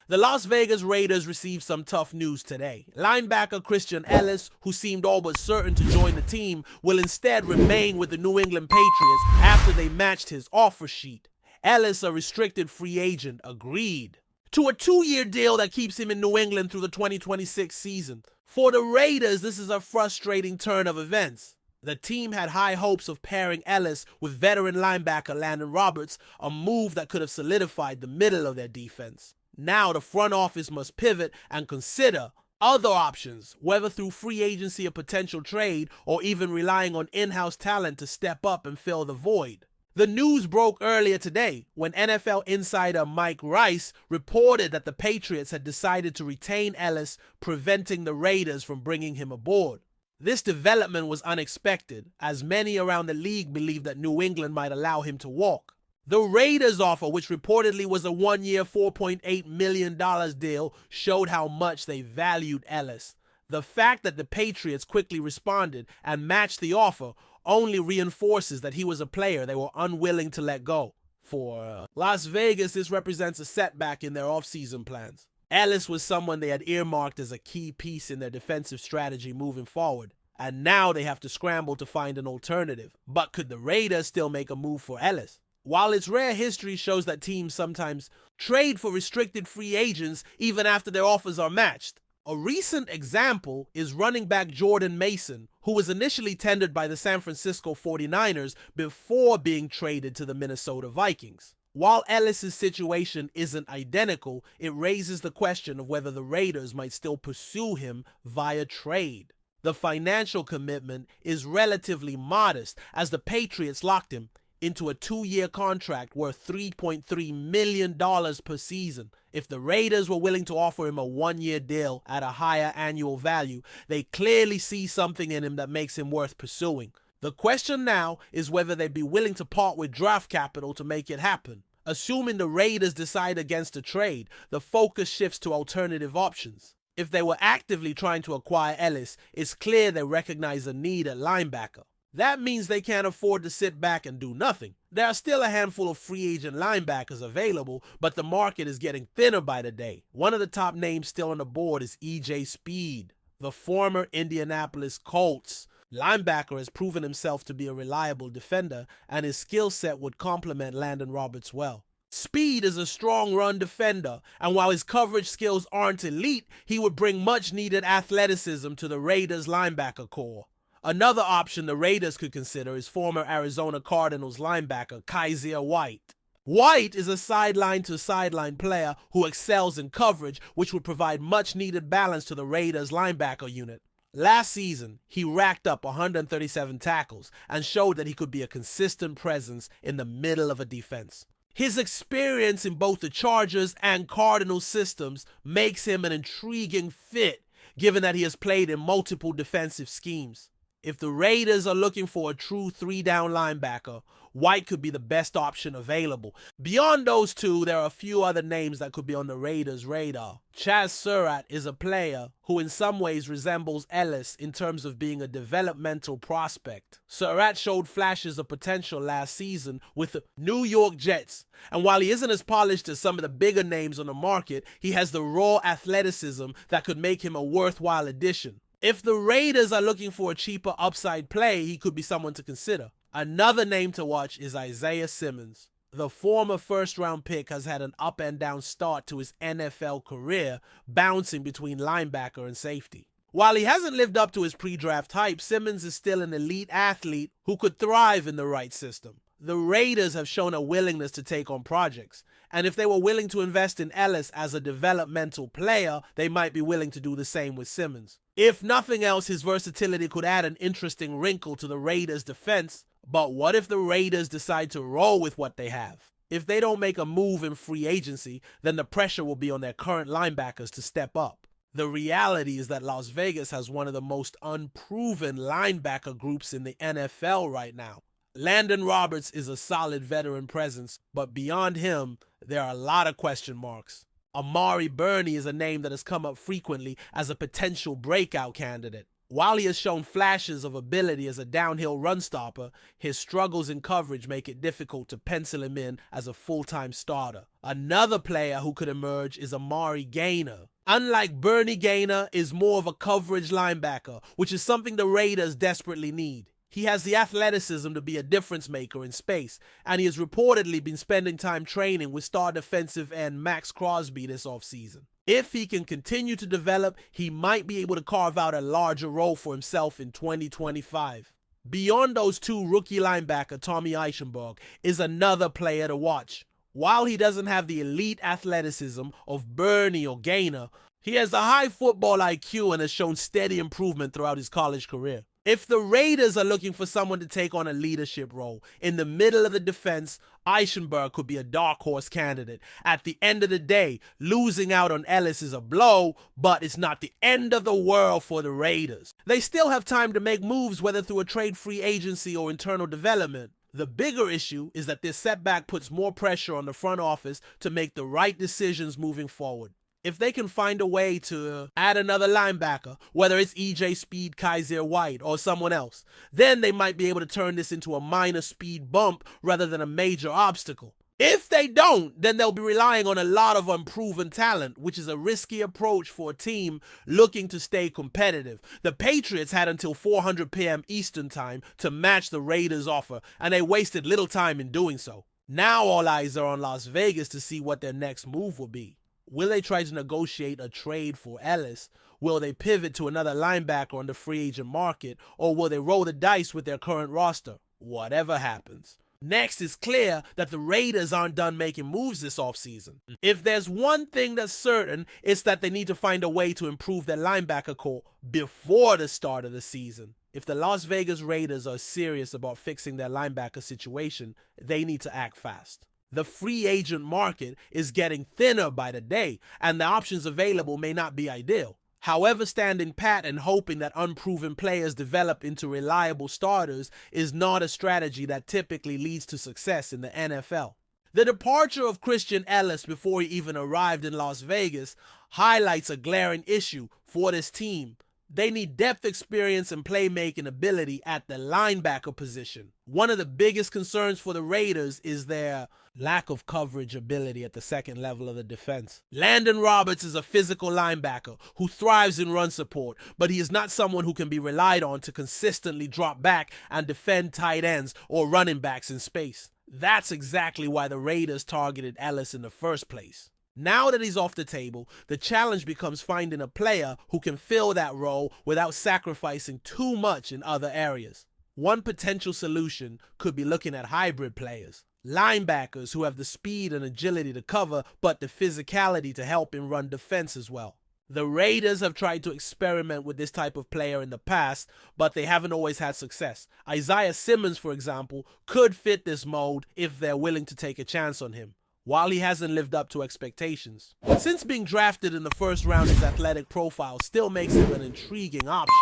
The Las Vegas Raiders received some tough news today. Linebacker Christian Ellis, who seemed all but certain to join the team, will instead remain with the New England Patriots after they matched his offer sheet. Ellis, a restricted free agent, agreed to a 2-year deal that keeps him in New England through the 2026 season. For the Raiders, this is a frustrating turn of events. The team had high hopes of pairing Ellis with veteran linebacker Landon Roberts, a move that could have solidified the middle of their defense. Now the front office must pivot and consider other options, whether through free agency or potential trade, or even relying on in-house talent to step up and fill the void. The news broke earlier today when NFL insider Mike Rice reported that the Patriots had decided to retain Ellis, preventing the Raiders from bringing him aboard. This development was unexpected, as many around the league believed that New England might allow him to walk. The Raiders' offer, which reportedly was a 1-year $4.8 million deal, showed how much they valued Ellis. The fact that the Patriots quickly responded and matched the offer only reinforces that he was a player they were unwilling to let go. For Las Vegas, this represents a setback in their offseason plans. Ellis was someone they had earmarked as a key piece in their defensive strategy moving forward, and now they have to scramble to find an alternative. But could the Raiders still make a move for Ellis? While its rare history shows that teams sometimes trade for restricted free agents even after their offers are matched, a recent example is running back Jordan Mason, who was initially tendered by the San Francisco 49ers before being traded to the Minnesota Vikings. While Ellis' situation isn't identical, it raises the question of whether the Raiders might still pursue him via trade. The financial commitment is relatively modest, as the Patriots locked him into a 2-year contract worth $3.3 million per season. If the Raiders were willing to offer him a 1-year deal at a higher annual value, they clearly see something in him that makes him worth pursuing. The question now is whether they'd be willing to part with draft capital to make it happen. Assuming the Raiders decide against a trade, the focus shifts to alternative options. If they were actively trying to acquire Ellis, it's clear they recognize a need at linebacker. That means they can't afford to sit back and do nothing. There are still a handful of free agent linebackers available, but the market is getting thinner by the day. One of the top names still on the board is E.J. Speed, the former Indianapolis Colts linebacker. Has proven himself to be a reliable defender, and his skill set would complement Landon Roberts well. Speed is a strong run defender, and while his coverage skills aren't elite, he would bring much needed athleticism to the Raiders' linebacker core. Another option the Raiders could consider is former Arizona Cardinals linebacker Kaiser White. White is a sideline-to-sideline player who excels in coverage, which would provide much-needed balance to the Raiders' linebacker unit. Last season, he racked up 137 tackles and showed that he could be a consistent presence in the middle of a defense. His experience in both the Chargers and Cardinals systems makes him an intriguing fit, given that he has played in multiple defensive schemes. If the Raiders are looking for a true 3-down linebacker, White could be the best option available. Beyond those two, there are a few other names that could be on the Raiders' radar. Chaz Surratt is a player who in some ways resembles Ellis in terms of being a developmental prospect. Surratt showed flashes of potential last season with the New York Jets, and while he isn't as polished as some of the bigger names on the market, he has the raw athleticism that could make him a worthwhile addition. If the Raiders are looking for a cheaper upside play, he could be someone to consider. Another name to watch is Isaiah Simmons. The former first-round pick has had an up-and-down start to his NFL career, bouncing between linebacker and safety. While he hasn't lived up to his pre-draft hype, Simmons is still an elite athlete who could thrive in the right system. The Raiders have shown a willingness to take on projects, and if they were willing to invest in Ellis as a developmental player, they might be willing to do the same with Simmons. If nothing else, his versatility could add an interesting wrinkle to the Raiders' defense. But what if the Raiders decide to roll with what they have? If they don't make a move in free agency, then the pressure will be on their current linebackers to step up. The reality is that Las Vegas has one of the most unproven linebacker groups in the NFL right now. Landon Roberts is a solid veteran presence, but beyond him, there are a lot of question marks. Amari Burney is a name that has come up frequently as a potential breakout candidate. While he has shown flashes of ability as a downhill run stopper, his struggles in coverage make it difficult to pencil him in as a full-time starter. Another player who could emerge is Amari Gaynor. Unlike Bernie, Gaynor is more of a coverage linebacker, which is something the Raiders desperately need. He has the athleticism to be a difference maker in space, and he has reportedly been spending time training with star defensive end Max Crosby this offseason. If he can continue to develop, he might be able to carve out a larger role for himself in 2025. Beyond those two, rookie linebacker Tommy Eichenberg is another player to watch. While he doesn't have the elite athleticism of Bernie or Gaynor, he has a high football IQ and has shown steady improvement throughout his college career. If the Raiders are looking for someone to take on a leadership role in the middle of the defense, Eichenberg could be a dark horse candidate. At the end of the day, losing out on Ellis is a blow, but it's not the end of the world for the Raiders. They still have time to make moves, whether through a trade-free agency or internal development. The bigger issue is that this setback puts more pressure on the front office to make the right decisions moving forward. If they can find a way to add another linebacker, whether it's EJ Speed, Kaiser White, or someone else, then they might be able to turn this into a minor speed bump rather than a major obstacle. If they don't, then they'll be relying on a lot of unproven talent, which is a risky approach for a team looking to stay competitive. The Patriots had until 4:00 p.m. Eastern Time to match the Raiders' offer, and they wasted little time in doing so. Now all eyes are on Las Vegas to see what their next move will be. Will they try to negotiate a trade for Ellis? Will they pivot to another linebacker on the free agent market? Or will they roll the dice with their current roster? Whatever happens. Next, it's clear that the Raiders aren't done making moves this offseason. If there's one thing that's certain, it's that they need to find a way to improve their linebacker core before the start of the season. If the Las Vegas Raiders are serious about fixing their linebacker situation, they need to act fast. The free agent market is getting thinner by the day, and the options available may not be ideal. However, standing pat and hoping that unproven players develop into reliable starters is not a strategy that typically leads to success in the NFL. The departure of Christian Ellis before he even arrived in Las Vegas highlights a glaring issue for this team. They need depth, experience, and playmaking ability at the linebacker position. One of the biggest concerns for the Raiders is their lack of coverage ability at the second level of the defense. Landon Roberts is a physical linebacker who thrives in run support, but he is not someone who can be relied on to consistently drop back and defend tight ends or running backs in space. That's exactly why the Raiders targeted Ellis in the first place. Now that he's off the table, the challenge becomes finding a player who can fill that role without sacrificing too much in other areas. One potential solution could be looking at hybrid players. Linebackers who have the speed and agility to cover, but the physicality to help in run defense as well. The Raiders have tried to experiment with this type of player in the past, but they haven't always had success. Isaiah Simmons, for example, could fit this mold if they're willing to take a chance on him, while he hasn't lived up to expectations. Since being drafted in the first round, his athletic profile still makes him an intriguing option.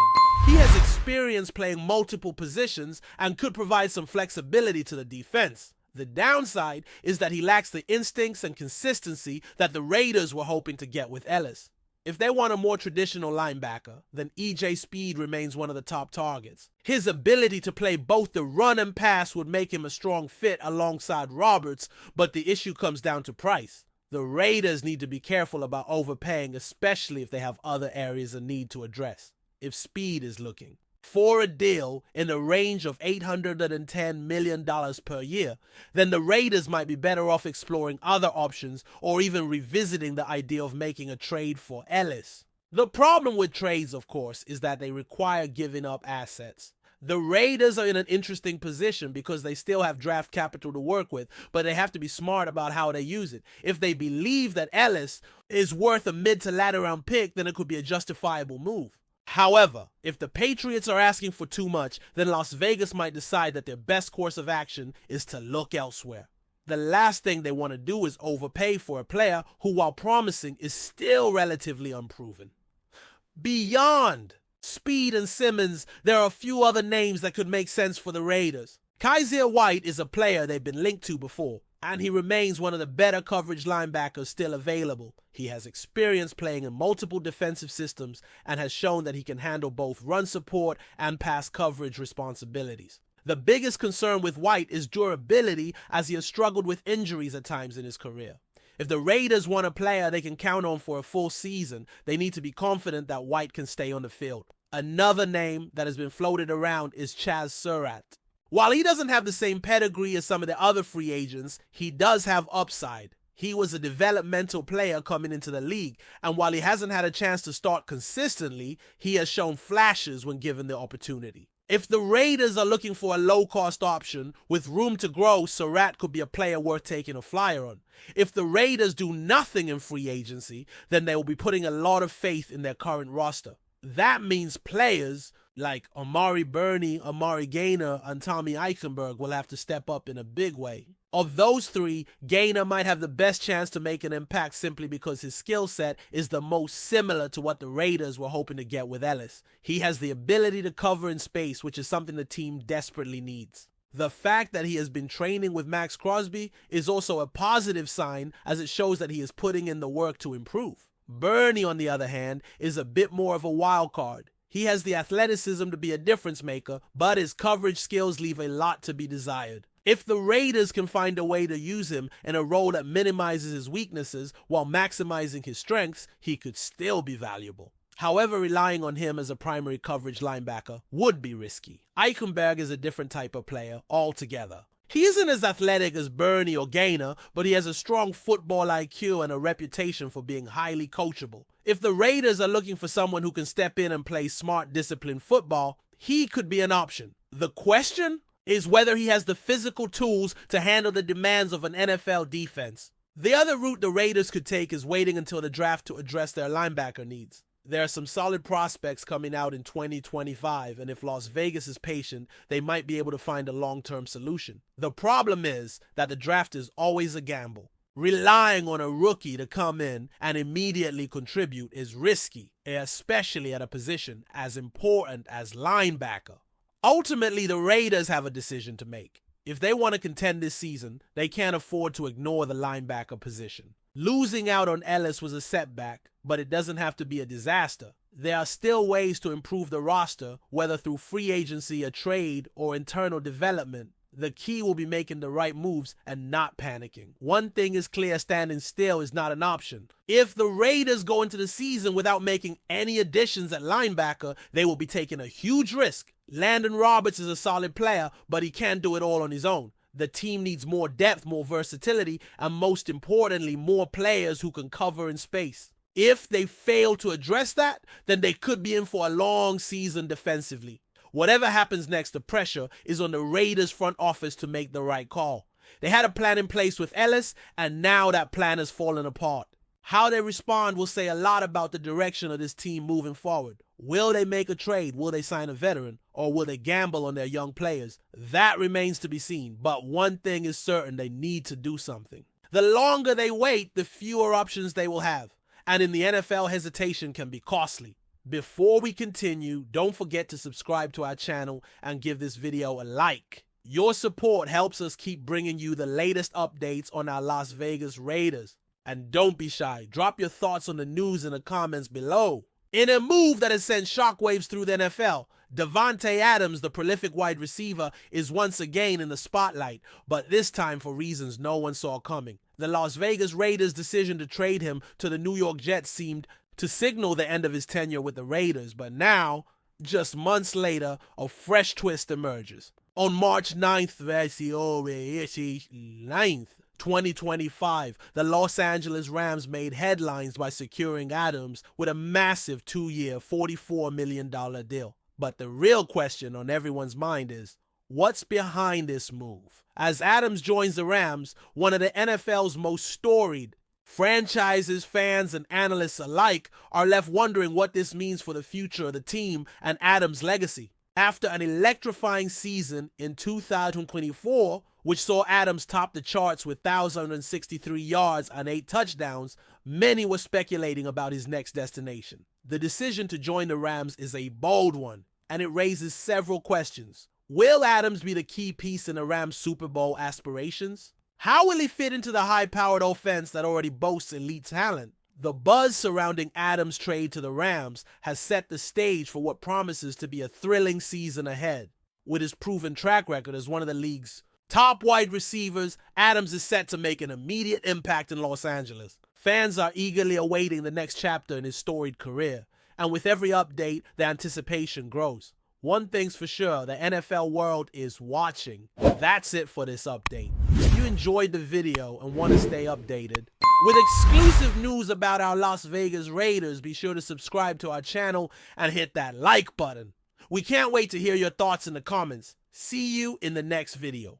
He has experience playing multiple positions and could provide some flexibility to the defense. The downside is that he lacks the instincts and consistency that the Raiders were hoping to get with Ellis. If they want a more traditional linebacker, then EJ Speed remains one of the top targets. His ability to play both the run and pass would make him a strong fit alongside Roberts, but the issue comes down to price. The Raiders need to be careful about overpaying, especially if they have other areas of need to address. If Speed is looking for a deal in the range of $810 million per year, then the Raiders might be better off exploring other options or even revisiting the idea of making a trade for Ellis. The problem with trades, of course, is that they require giving up assets. The Raiders are in an interesting position because they still have draft capital to work with, but they have to be smart about how they use it. If they believe that Ellis is worth a mid to latter round pick, then it could be a justifiable move. However, if the Patriots are asking for too much, then Las Vegas might decide that their best course of action is to look elsewhere. The last thing they want to do is overpay for a player who, while promising, is still relatively unproven. Beyond Speed and Simmons, there are a few other names that could make sense for the Raiders. Kaiser White is a player they've been linked to before. and he remains one of the better coverage linebackers still available. He has experience playing in multiple defensive systems and has shown that he can handle both run support and pass coverage responsibilities. The biggest concern with White is durability, as he has struggled with injuries at times in his career. If the Raiders want a player they can count on for a full season, they need to be confident that White can stay on the field. Another name that has been floated around is Chaz Surratt. While he doesn't have the same pedigree as some of the other free agents, he does have upside. He was a developmental player coming into the league, and while he hasn't had a chance to start consistently, he has shown flashes when given the opportunity. If the Raiders are looking for a low-cost option with room to grow, Surratt could be a player worth taking a flyer on. If the Raiders do nothing in free agency, then they will be putting a lot of faith in their current roster. That means players like Amari Burney, Amari Gaynor, and Tommy Eichenberg will have to step up in a big way. Of those three, Gaynor might have the best chance to make an impact simply because his skill set is the most similar to what the Raiders were hoping to get with Ellis. He has the ability to cover in space, which is something the team desperately needs. The fact that he has been training with Max Crosby is also a positive sign, as it shows that he is putting in the work to improve. Burney, on the other hand, is a bit more of a wild card. He has the athleticism to be a difference maker, but his coverage skills leave a lot to be desired. If the Raiders can find a way to use him in a role that minimizes his weaknesses while maximizing his strengths, he could still be valuable. However, relying on him as a primary coverage linebacker would be risky. Eichenberg is a different type of player altogether. He isn't as athletic as Burney or Gaynor, but he has a strong football IQ and a reputation for being highly coachable. If the Raiders are looking for someone who can step in and play smart, disciplined football, he could be an option. The question is whether he has the physical tools to handle the demands of an NFL defense. The other route the Raiders could take is waiting until the draft to address their linebacker needs. There are some solid prospects coming out in 2025, and if Las Vegas is patient, they might be able to find a long-term solution. The problem is that the draft is always a gamble. Relying on a rookie to come in and immediately contribute is risky, especially at a position as important as linebacker. Ultimately, the Raiders have a decision to make. If they want to contend this season, they can't afford to ignore the linebacker position. Losing out on Ellis was a setback, but it doesn't have to be a disaster. There are still ways to improve the roster, whether through free agency, a trade, or internal development. The key will be making the right moves and not panicking. One thing is clear, standing still is not an option. If the Raiders go into the season without making any additions at linebacker, they will be taking a huge risk. Landon Roberts is a solid player, but he can't do it all on his own. The team needs more depth, more versatility, and most importantly, more players who can cover in space. If they fail to address that, then they could be in for a long season defensively. Whatever happens next, the pressure is on the Raiders front office to make the right call. They had a plan in place with Ellis, and now that plan has fallen apart. How they respond will say a lot about the direction of this team moving forward. Will they make a trade? Will they sign a veteran? Or will they gamble on their young players? That remains to be seen, but one thing is certain: they need to do something. The longer they wait, the fewer options they will have. And in the NFL, hesitation can be costly. Before we continue, don't forget to subscribe to our channel and give this video a like. Your support helps us keep bringing you the latest updates on our Las Vegas Raiders. And don't be shy, drop your thoughts on the news in the comments below. In a move that has sent shockwaves through the NFL, Davante Adams, the prolific wide receiver, is once again in the spotlight, but this time for reasons no one saw coming. The Las Vegas Raiders' decision to trade him to the New York Jets seemed to signal the end of his tenure with the Raiders, but now, just months later, a fresh twist emerges. On March 9th, 2025, the Los Angeles Rams made headlines by securing Adams with a massive 2-year, $44 million deal. But the real question on everyone's mind is, what's behind this move? As Adams joins the Rams, one of the NFL's most storied franchises, fans, and analysts alike are left wondering what this means for the future of the team and Adams' legacy. After an electrifying season in 2024, which saw Adams top the charts with 1,063 yards and 8 touchdowns, many were speculating about his next destination. The decision to join the Rams is a bold one, and it raises several questions. Will Adams be the key piece in the Rams' Super Bowl aspirations? How will he fit into the high-powered offense that already boasts elite talent? The buzz surrounding Adams' trade to the Rams has set the stage for what promises to be a thrilling season ahead. With his proven track record as one of the league's top wide receivers, Adams is set to make an immediate impact in Los Angeles. Fans are eagerly awaiting the next chapter in his storied career, and with every update, the anticipation grows. One thing's for sure, the NFL world is watching. That's it for this update. If you enjoyed the video and want to stay updated with exclusive news about our Las Vegas Raiders, be sure to subscribe to our channel and hit that like button. We can't wait to hear your thoughts in the comments. See you in the next video.